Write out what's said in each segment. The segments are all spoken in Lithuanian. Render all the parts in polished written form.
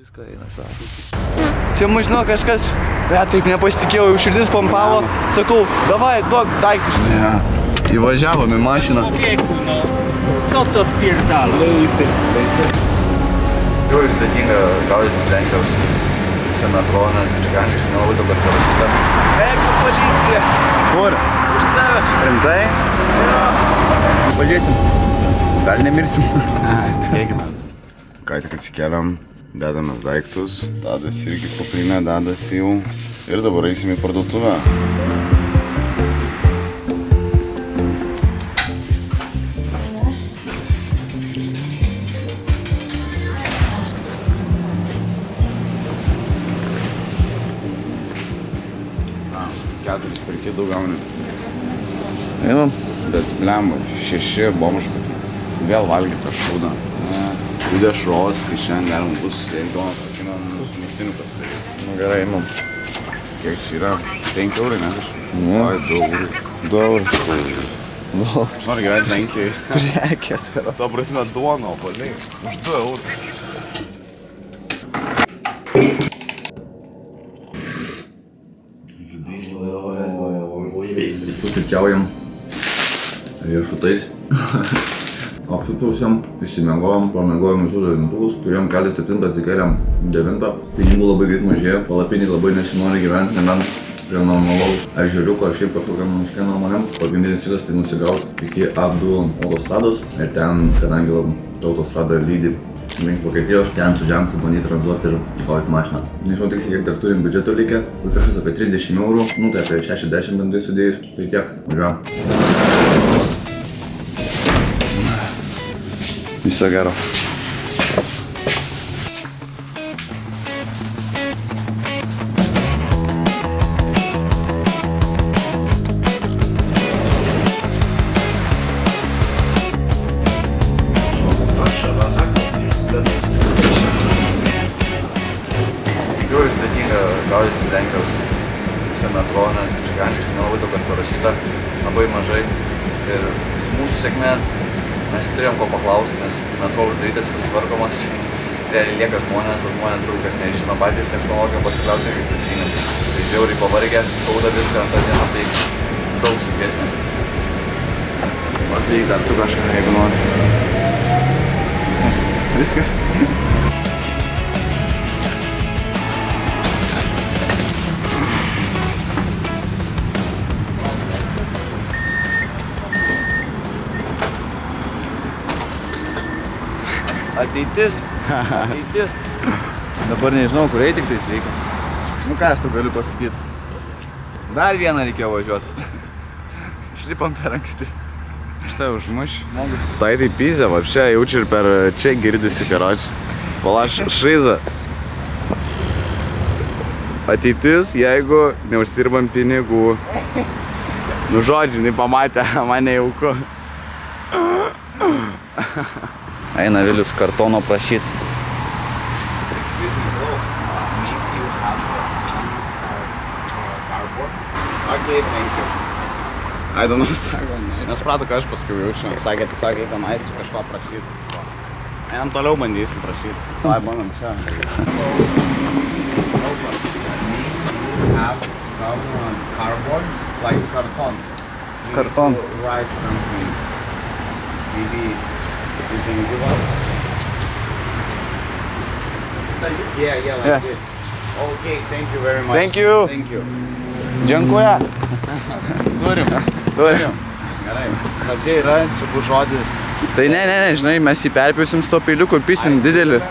Viską eina savo. Čia man žinau kažkas, taip nepasitikėjau, jau širdis pompavo. Sakau, davai, duok daiktus. Ne, įvažiavom į mašiną. Co to pierdala? Jau sudėtinga gaudytis Lenkijos metro, nes čiganiškai nelabai daug kas parašyta. Eik, policija! Kur? Už tavęs. Rimtai? Jo. Pažiūrėsim. Gal nemirsim. Tikėkime. Ką tik atsikeliam, dedamės daiktus. Tadas irgi kuprinę dedasi jau. Ir dabar eisim į parduotuvę. Keturis perki daug gauni. Einam? Bet blemba, 6 bomžpatį. Vėl valgyti tą šūdą. Dešros, tai šiandien galima bus, jeigu donas pasimam, sumuštinių pasidaryti. Nu gerai, einam. Kiek čia yra? 5 eurai, ne? Oi, 2 eurai. 2 eurai. Aš noriu gyventi Lenkijai. Prekės yra. Ta prasme duono, paliai. Už 2 eurus. Pusryčiaujam riešutais. Apsitūsiam, išsimiegojom, pamiegojom visus žadintuvus. Turėjom kelią 7, atsikėlėm 9. Pinigų labai greit mažėjo, palapiniai labai nesinori gyventi, nebent prie normalaus ežeriuko ar šiaip kažkokiam miške normaliam. Pagrindinis tikslas tai nusigauti iki Abdul autostrados ir ten, kadangi autostrada lydi link Vokietijos, ten su ženklu bandyti tranzuoti ir gauti mašiną. Nežinau tiksliai, kiek dar turim biudžeto likę, kažkas apie 30 eurų, nu tai apie 60 bendrai sudėjus, tai tiek, važiuojam. Viso gero. Jau sudėtinga gaudytis Lenkijos metro, nes čiganiškai nelabai daug kas parašyta, labai mažai. Ir su mūsų sėkme mes turėjom ko paklausti, nes metro uždarytas susitvarkomas. Realiai lieka žmonės, o žmonės daug kas nežino patys technologijom pasikliauti irgi sudėtinga. Tai žiauriai pavargę, skauda viską ant tą dieną, tai daug sunkesnė. Pasakyk dar tu kažką, jeigu nori. Viskas. Ateitis. Dabar nežinau, kur eiti, tik tais reikia. Nu ką aš tu galiu pasakyti. Dar vieną reikėjo važiuoti. Išlipam per anksti. Štai užmuš. Tai tai pizė, вообще, jaučiu ir per čia girdisi, karoči. Valaš šaiza. Ateitis, jeigu neužsirbam pinigų. Nu žodžiu, jinai pamatė, mane jauku. Eina Vilius kartono prašyt. Okay, thank you. I don't know, sako, ne. Nesprato, ką aš paskui jaučiu. Sakė, tiesiog eik tenais ir kažko prašyt. Einam toliau bandysim prašyt. Davai, bandom čia. Have some cardboard, like karton. Karton. Write something. Maybe you can give us. Like this? Yeah, like Yeah. this. Okay, thank you very much. Thank you. Thank you. Dziękuję. Turim. Gerai. Pradžiai yra, čia bus žodis. Tai ne, žinai, mes jį perpjausim su to peiliuku ir pisim didelį.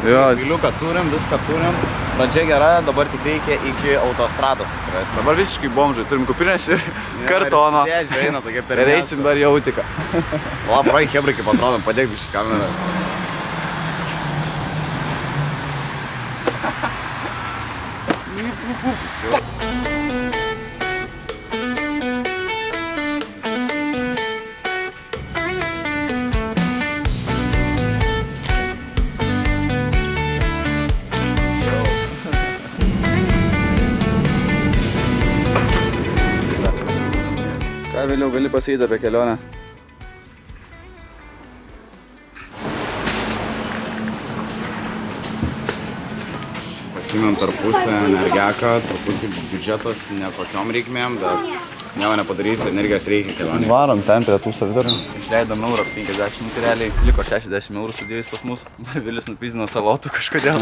Jo. Peiliuką turim, viską turim. Pradžia gera, dabar tik reikia iki autostrados atsirasti. Dabar visiškai bomžai, turim kuprinės ir kartono. Dėdžiai eina tokia per Ir eisim dar į autiką. La, praei hebrai, kaip atrodom, padėk bišį kamerą. Ką vėliau gali pasakyti apie kelionę? pasimėm tarpusę energiaką, truputį biudžetas ne kokiom reikmėm, bet nieko nepadarysi, energijos reikia kelionė. Varom ten prie tų savitarų. Išleidom eurą 50 realiai, liko 60 eurų sudėjus pas mus. Vilius nupizino salotų kažkodėl.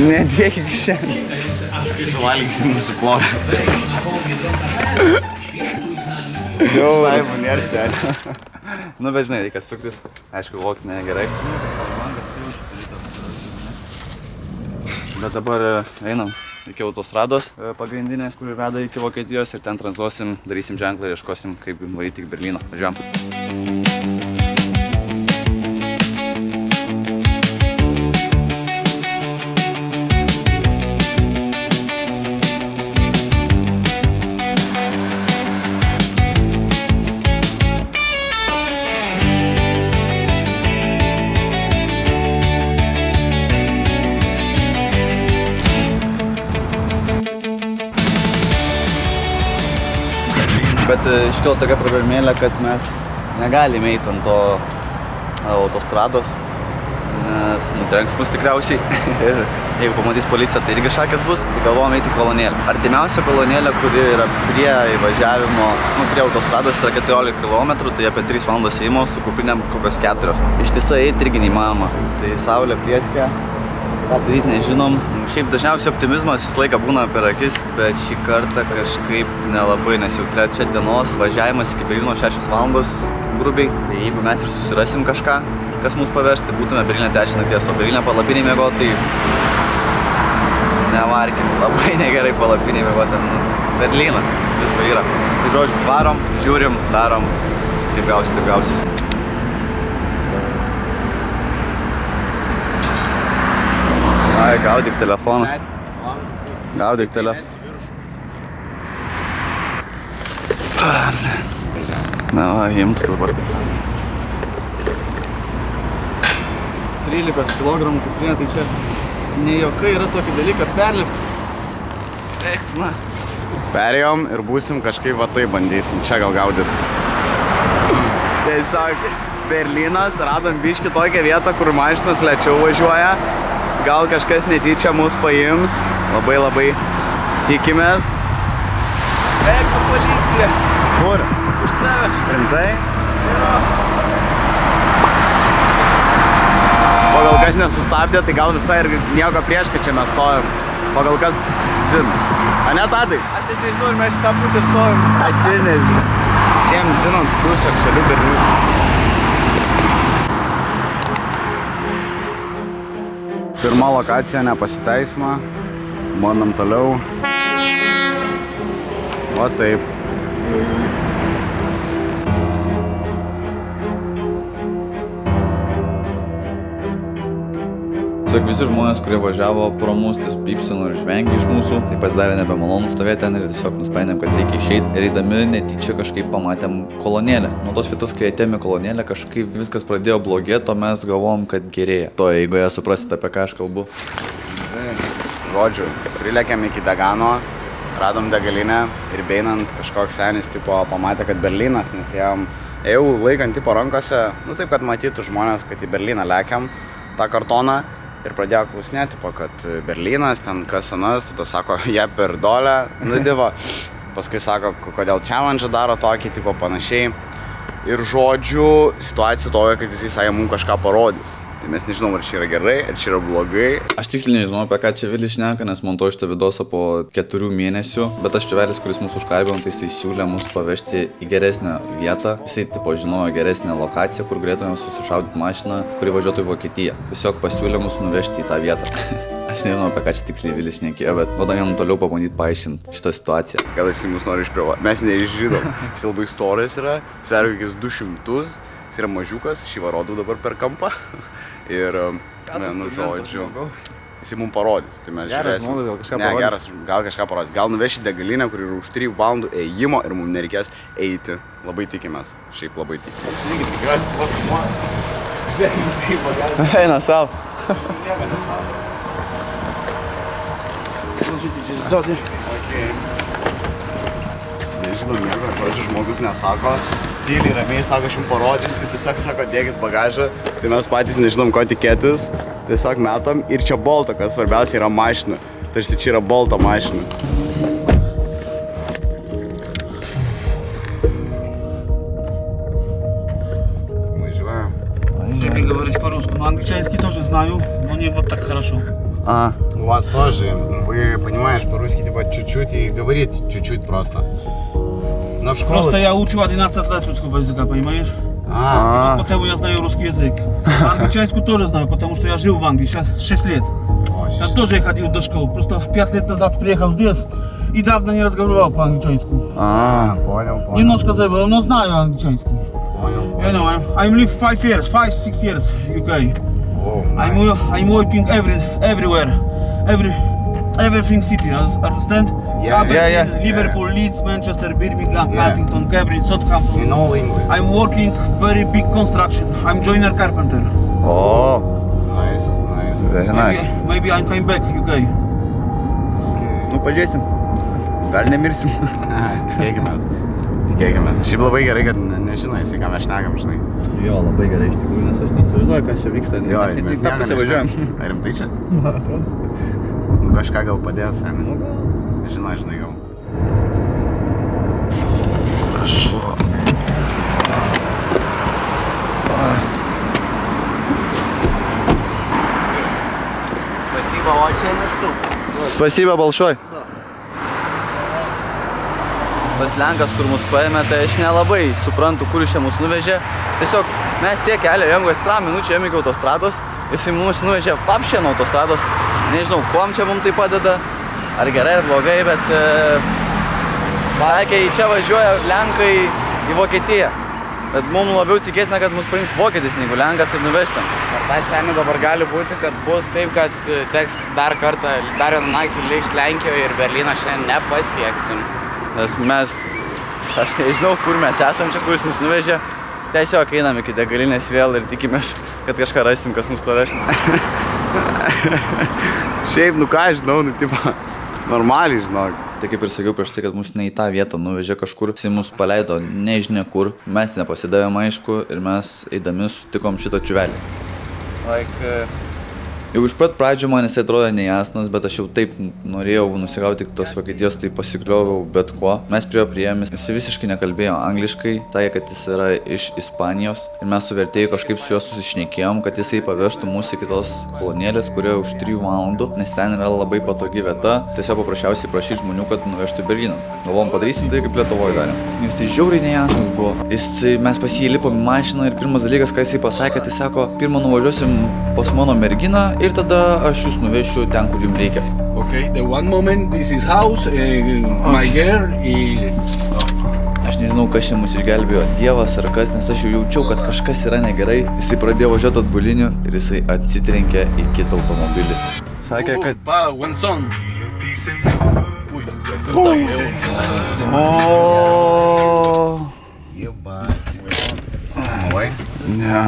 Nedėkik šiandien. Kai suvalgysim nusiplovę. Jau. Laivų nėra sėdė. Nu, bet žinai, reikia suktis. Aišku, vokti ne gerai. Bet dabar einam iki autostrados pagrindinės, kuri veda iki Vokietijos ir ten tranzuosim, darysim ženklą ir ieškosim, kaip varyti iki Berlyno. Važiuojam. Bet iškilo tokia problemėlė, kad mes negalime eiti ant to autostrados, nes nutrenks mus tikriausiai. Ir jeigu pamatys policija, tai irgi šakės bus. Tai galvojom eiti į kolonėlę. Artimiausia kolonėlė, kuri yra prie įvažiavimo, prie autostrados, yra 14 km, tai apie 3 valandos ėjimo su kuprinėm kokios 4. Ištisai eiti irgi neįmanoma. Tai saulė plieskia. Ką daryti nežinom. Šiaip dažniausiai optimizmas visą laiką būna per akis, bet šį kartą kažkaip nelabai, nes jau 3 dienos važiavimas iki Berlyno 6 valandos grubiai. Tai jeigu mes ir susirasim kažką, kas mus paveš, tai būtume Berlyne 10 nakties, o Berlyne palapiniai mėgot, tai nevarkim, labai negerai palapiniai mėgot, ten Berlynas, visko yra. Tai žodžiu, varom, žiūrim, darom, kaip gausi, taip gausi. Ai, gaudyk telefoną. Gaudyk telefoną. Na, va, imt dabar. 13 kg kuprinė, tai čia ne jokai yra tokį dalyką perlipti. Eikti, na. Perėjom ir būsim kažkaip va tai bandysim, čia gal gaudyt. Tiesiog Berlynas, radom biškį tokią vietą, kur mašinas lėčiau važiuoja. Gal kažkas netyčia mus paims, labai tikimės. Eik, policija! Kur? Už tavęs. Rimtai? Jo. O gal kas nesustabdė, tai gal visai ir nieko prieš, kad čia mes stovim. O gal kas zin. A ne, Tadai? Aš net nežinau, ir mes į tą pusę stovim. Aš ir nežinau. Visiems žinant tų seksualių berniukų. Pirma lokacija nepasiteisino, bandom toliau. O taip. Tiesiog visi žmonės, kurie važiavo pro mus, ties pypsino ir žvengė iš mūsų, tai pasidarė nebemalonu stovėti ten ir tiesiog nusprendėm, kad reikia išeiti. Ir eidami netyčia kažkaip pamatėm kolonėlę. Nuo tos vietos, kai atėjome kolonėlę, kažkaip viskas pradėjo blogėti, o mes galvom, kad gerėja. To eigoje suprasite, apie ką aš kalbu. Žodžiu, prilėkėm iki Degano, radom degalinę ir beinant kažkoks senis tipo pamatė, kad Berlynas, nes ėjau laikant tipo rankose, nu taip, kad matytų žmonės, kad į Berlyną lekiam tą kartoną. Ir pradėjo klausinėti, tipo, kad Berlynas, ten kas anas, tada sako, jie per dolę, nu diva. Paskui sako, kodėl challenge daro tokį, tipo, panašiai. Ir žodžiu, situacija tokia, kad jisai sakė, mums kažką parodys. Tai mes nežinom, ar čia yra gerai, ar čia yra blogai. Aš tiksliai nežinau, apie ką čia Vilis šneka, nes montuoju šitą vidosą po 4 mėnesių. Bet tas čiovelis, kuris mūsų užkalbėjo, tai jisai siūlė mus pavežti į geresnę vietą. Jisai tipo žinojo geresnę lokaciją, kur galėtume susišaudyti mašiną, kuri važiuotų į Vokietiją. Tiesiog pasiūlė mus nuvežti į tą vietą. Aš nežinau, apie ką čia tiksliai Vilis šnekėjo, bet duodam jam toliau pabandyti paaiškinti šitą situaciją. Gal jisai mus nori išprievartauti. Mes neišžydom. Jis labai storas yra, sveria kokius 200. Jis yra mažiukas, šį varodau dabar per kampą. Ir, nu, žodžiu, jisai mums parodys, tai mes žiūrėsim. Gal kažką ne, parodys? geras, gal kažką parodys. Gal nuveši degalinę, kur yra už 3 valandų ėjimo ir mums nereikės eiti. Labai tikimės, šiaip labai tikimės. Žiūrėkit, tikiuosi, Eina savo. Nežinom nieko, žodžiu, žmogus nesako. tyliai, ramiai, sako, aš jums parodysiu, tiesiog sako, dėkit bagažą, tai mes patys nežinom, ko tikėtis, tiesiog metam ir čia Bolto, kas svarbiausia yra mašina, tarsi čia yra Bolto mašina. Važiuojam. Ты говоришь по-русски, но англичанский тоже знаю, но не вот так хорошо. У вас тоже, вы, понимаешь, по-русски типа чуть-чуть и говорит чуть-чуть просто. Но в школе... Просто я учу 11 лет русского языка, понимаешь? Поэтому я знаю русский язык. А англичанскую тоже знаю, потому что я жил в Англии, сейчас 6 лет. Я тоже ходил до школы, просто 5 лет назад приехал здесь и давно не разговаривал по-англичански. Понял. Немножко забыл, но знаю англичанский. Понял. You know, I'm live 5 years, 5-6 years UK. Oh, I'm working everywhere, everything city, understand? Yeah. Liverpool, Leeds, Manchester, Birmingham, Yeah. Huntington, Cambridge, Southampton. In all English. I'm working very big construction. I'm joiner carpenter. Nice. Very nice. Maybe I'm coming back UK. Nu, pažiūrėsim. Gal nemirsim. Tikėkimės. Šiaip labai gerai, kad nežinai, ką mes šnekam, žinai. Jo, labai gerai iš tikrųjų, nes aš neįsivaizduoju, kas čia vyksta. Jo, mes net pasivažiuojam. Ar rimtai čia? Nu kažką gal padės, senis. Žinai gal. Prašau. Спасибо, очень что. Spasiba balšoj. Tas Lenkas, kur mus paėmė, tai aš nelabai suprantu, kur iš čia mus nuvežė. Tiesiog mes tiek kelią ėjom, 3 minučių ėjom iki autostrados, jisai mus nuvežė papšė nuo autostrados. Nežinau, kuom čia mums tai padeda, ar gerai, ar blogai, bet sakė, čia važiuoja Lenkai į Vokietiją. Bet mums labiau tikėtina, kad mus paims Vokietis negu Lenkas ir nuveš ten. Ar tai seniai dabar gali būti, kad bus taip, kad teks dar vieną naktį liks Lenkijoje ir Berlyną šiandien nepasieksim? Nes mes, aš nežinau, kur mes esam čia, kuris mus nuvežė. Tiesiog einam iki degalinės vėl ir tikimės, kad kažką rasim, kas mus paveš. Šiaip, nu ką žinau, nu tipo, normaliai žinok. Tai kaip ir sakiau prieš tai, kad mus ne į tą vietą nuvežė kažkur, jisai mus paleido nežinia kur, mes nepasidavėm aišku ir mes eidami sutikom šitą čiuvelį. Jau iš pat pradžių man jisai atrodė nejasnas, bet aš jau taip norėjau nusigauti tos Vokietijos, tai pasiklioviau bet kuo. Mes prie jo priėjomės, jis visiškai nekalbėjo angliškai, sakė, kad jis yra iš Ispanijos ir mes su vertėju kažkaip su juo susišnekėjom, kad jisai pavežtų mus iki tos kolonėlės, kurioje už 3 valandų, nes ten yra labai patogi vieta, tiesiog paprasčiausiai prašyti žmonių, kad nuvežtų į Berlyną. Galvom, padarysim tai, kaip Lietuvoje darėm. Jisai žiauriai nejasnas buvo. Mes pas jį lipom į mašiną ir pirmas dalykas, ką jisai pasakė, tai sako, pirmą nuvažiuosim pas mano merginą ir tada aš jūs nuvešiu ten, kur jums reikia. Okay, the one moment, this is house, my girl, Aš nežinau, kas čia mus išgelbėjo, Dievas ar kas, nes aš jau jaučiau, kad kažkas yra negerai. Jisai pradėjo važiuoti atbuliniu ir jisai atsitrenkė į kitą automobilį. Sakė, kad... one son. Oi. Ne,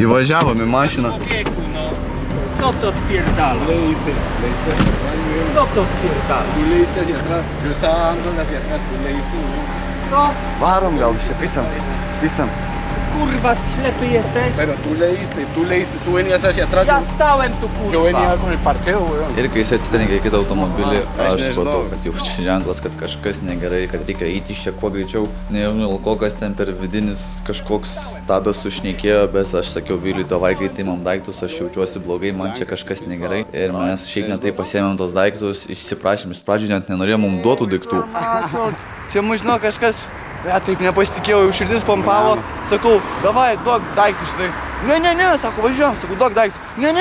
įvažiavom į mašiną. Człowieku, no. Co to odpierdala? Co to odpierdala? Tú leíste hacia atrás, yo estaba dándole hacia atrás, tú leíste, ¿no? Co? Varom gal, čia pisam. Kurwa, ślepy jesteś? Pero tú leíste, tú venías hacia atrás, Ja stałem tu, kurwa. yo venía con el parqueo, weón. Ir kai jis atsitrenkė į kitą automobilį, aš supratau, kad jau čia ženklas, kad kažkas negerai, kad reikia eiti iš čia kuo greičiau. Nežinau, kokas ten per vidinis kažkoks tadas sušnekėjo, bet aš sakiau Viliui, davai, kai tai man daiktus, aš jaučiuosi blogai, man čia kažkas negerai. Ir mes šiaip netai pasiėmėm tos daiktus, išsiprašėm, iš pradžių net nenorėjom mums duotų daiktų. Čia mums žino kažkas, bet taip nepasitikėjau, jau širdis pompavo, sakau, davai, duok daiktų šitai. Ne, sako, važiuojam, sakau, duok daiktų. Ne,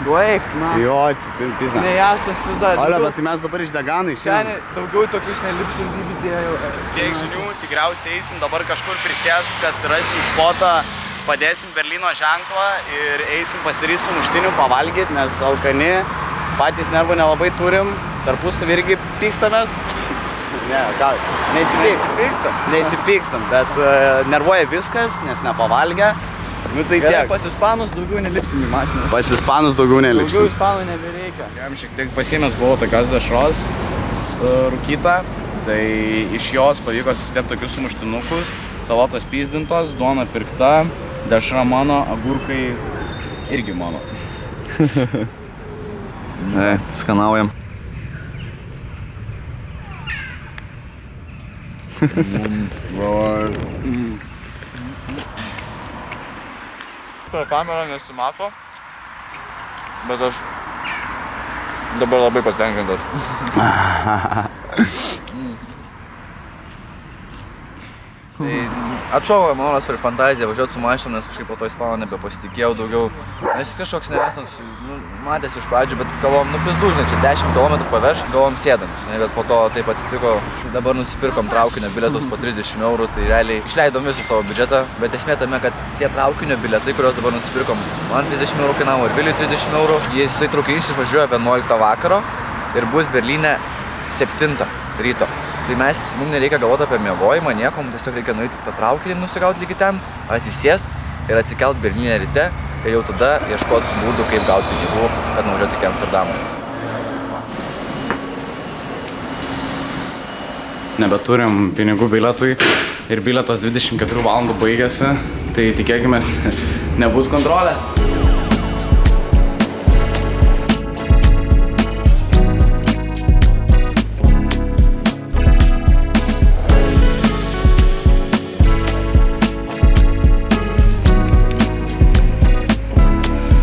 duok, na. Jo, čia pizda. Nejasnas pizda. Olė, bet tai mes dabar iš Deganų išėjom. Šiandien daugiau tokių šnelipšių video. Tiek žinių, tikriausiai eisim dabar kažkur prisėst, kad rasim spotą, padėsim Berlyno ženklą ir eisim pasidaryt sumuštinių pavalgyt, nes alkani, patys nervų nelabai turim, tarpusavį irgi pykstamės. Ne, ką, neįsipykstam, bet nervuoja viskas, nes nepavalgę. Nu tai tiek. Pas ispanus daugiau nelipsim į mašiną. Pas ispanus daugiau nelipsim. Daugiau ispanų nebereikia. Jam šiek tiek pasiėmęs buvau tokios dešros rūkytą, tai iš jos pavyko susitepti tokius sumuštinukus. Salotos pyzdintos, duona pirkta, dešra mano, agurkai irgi mano. Skanaujam. Per kamerą nesimato, bet aš dabar labai patenkintas. Tai atšovo noras ir fantazija važiuoti su mašinom, nes kažkaip po to Ispano nebepasitikėjau daugiau. Nes jis kažkoks nevesnas, matęs iš pradžių, bet galvom, pizdu, žinai, čia 10 km paveš, galvom sėdam, žinai, bet po to taip atsitiko. Dabar nusipirkom traukinio bilietus po 30 €, tai realiai išleidom visą savo biudžetą, bet esmė tame, kad tie traukinio bilietai, kuriuos dabar nusipirkom, man 30 € kainavo ir Viliui 30 €, jisai traukinys išvažiuoja 11 vakaro ir bus Berlyne 7 ryto. Tai mums nereikia galvoti apie miegojimą, niekom, tiesiog reikia nueiti tą traukinį, nusigauti lygi ten, atsisėst ir atsikelt Berlyne ryte ir jau tada ieškoti būdų, kaip gauti pinigų, kad nuvažiuoti iki Amsterdamo. Nebeturim pinigų bilietui ir bilietas 24 valandų baigėsi, tai tikėkime, nebus kontrolės.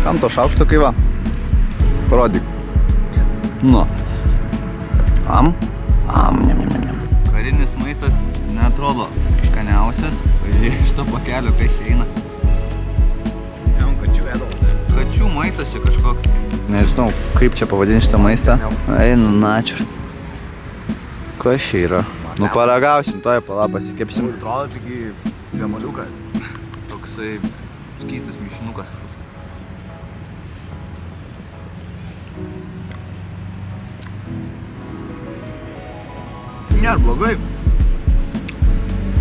Kam to šaukšto kai va? Parodyk. Nu. Am, nem. Karinis maistas neatrodo skaniausias, pažiūrėjau iš to pakelio, kai išeina. Kačių maistas čia kažkoks. Nežinau, kaip čia pavadinti šitą maistą. Einu, načius. Kas čia yra? Nu paragausim, toj pala pasikepsim. Atrodo tik žemaliukas. Toksai skystas mišinukas kažkoks. Nėra blogai.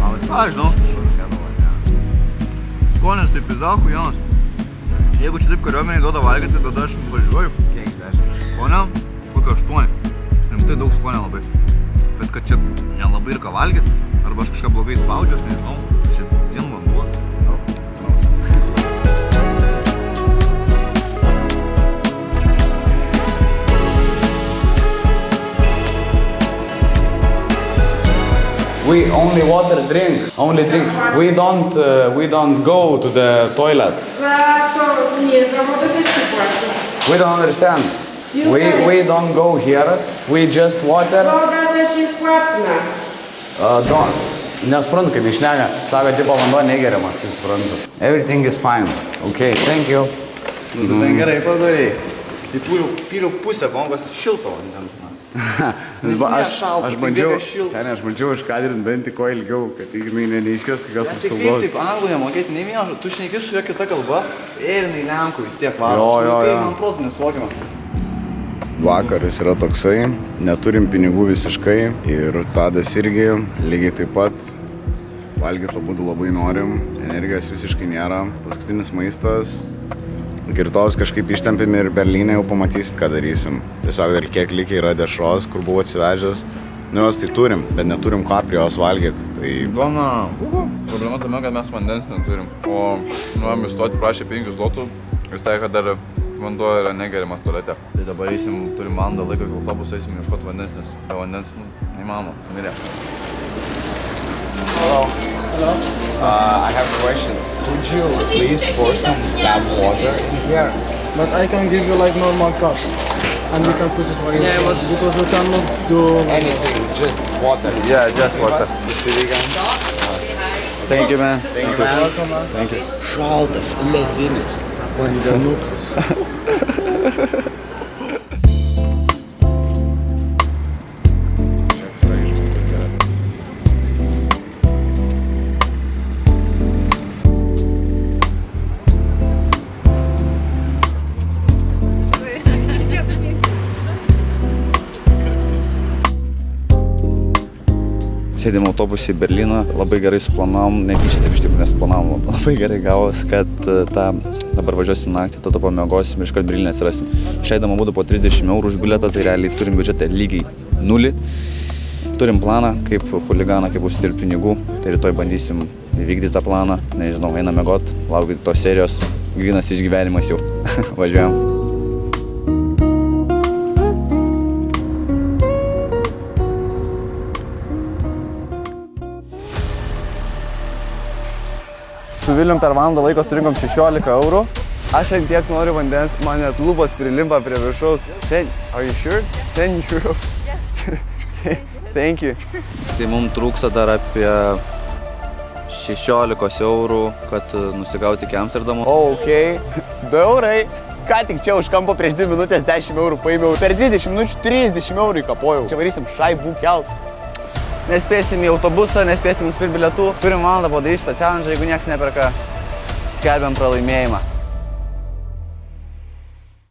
Aš žinau. Skonis tai pizdachu, Jonas. Jeigu čia taip kariuomeniai duoda valgyti, tada aš važiuoju. Kiek 10? Skonio? Kokio 8. Rimtai daug skonio labai. Bet kad čia nelabai ir ką valgyti, arba aš kažką blogai spaudžiu, aš nežinau. Čia vien vanduo. We only water drink, only drink. We don't go to the toilet. We don't understand. We don't go here. We just water. Nesuprantu, kaip išneka. Sako, tipo vanduo negeriamas, kaip suprantu. Everything is fine. Okay, thank you. Nu, tai gerai padarei. Įpyliau pusę bombos šilto vandens. Aš bandžiau iškadrinti bent ko ilgiau, kad jinai neiškės kokios apsaugos. Taip, anglų nemokėti nei vieno, tu šneki su jo kita kalba ir jinai lenkų vis tiek varo. Man protų nesuvokiama. Vakaras yra toksai, neturim pinigų visiškai ir Tadas irgi lygiai taip pat valgyti labai norim, energijos visiškai nėra, paskutinis maistas. Girtaus kažkaip ištempėm ir Berlyne jau pamatysit, ką darysim. Tiesiog dar kiek likę yra dešros, kur buvo atsivežęs. Nu jos tai turim, bet neturim ką prie jos valgyti. Tai... Duona, problema tame, kad mes vandens neturim. O nuėjom įstoti, prašė 5 zlotų. Vis tai, kad dar vanduo yra negeriamas tualete. Tai dabar turim valandą laiko iki autobusą, eisim ieškoti vandens, nes be vandens, neįmanoma, mirė. Hello. I have a question. Could you please pour some tap water in here? But I can give you like normal cup, and we can put it for you. Yeah, because we cannot do anything, just water. Yeah, just water. Thank you, man. Thank you, man. Welcome, man. Thank you. Šaltas, ledinis, vandenukas. Sėdėm autobusį į Berlyną, labai gerai suplanavom, netyčia taip iš tikrųjų nesplanavom, labai gerai gavosi, kad dabar važiuosim naktį, tada pamiegosim ir iškart Berlyne atsirasim. Išeidama būtų po 30 € už bilietą, tai realiai turim biudžetą lygiai 0. Turim planą, kaip chuliganą, kaip užsidirbti pinigų, tai rytoj bandysim įvykdytą planą. Nežinau, einam miegot, laukit tos serijos. Grynas išgyvenimas jau. Važiuojam. Su Vilium per valandą laiko surinkom 16 eurų. Aš ant tiek noriu vandens, man net lūpos prilimpa prie viršaus. Are you sure? 10 euro. Thank you. Tai mums trūksta dar apie 16 eurų, kad nusigauti iki Amsterdamo. Ok, 2 eurai. Ką tik čia už kampo prieš 2 minutės 10 eurų paėmiau. Per 20 minučių 30 eurų įkapojau. Čia varysim šaibų kelt. Nespėsim į autobusą, nespėsim nusipirkti bilietų. Turim valandą padaryti šitą challenge, jeigu nieks neperka, skelbiam pralaimėjimą.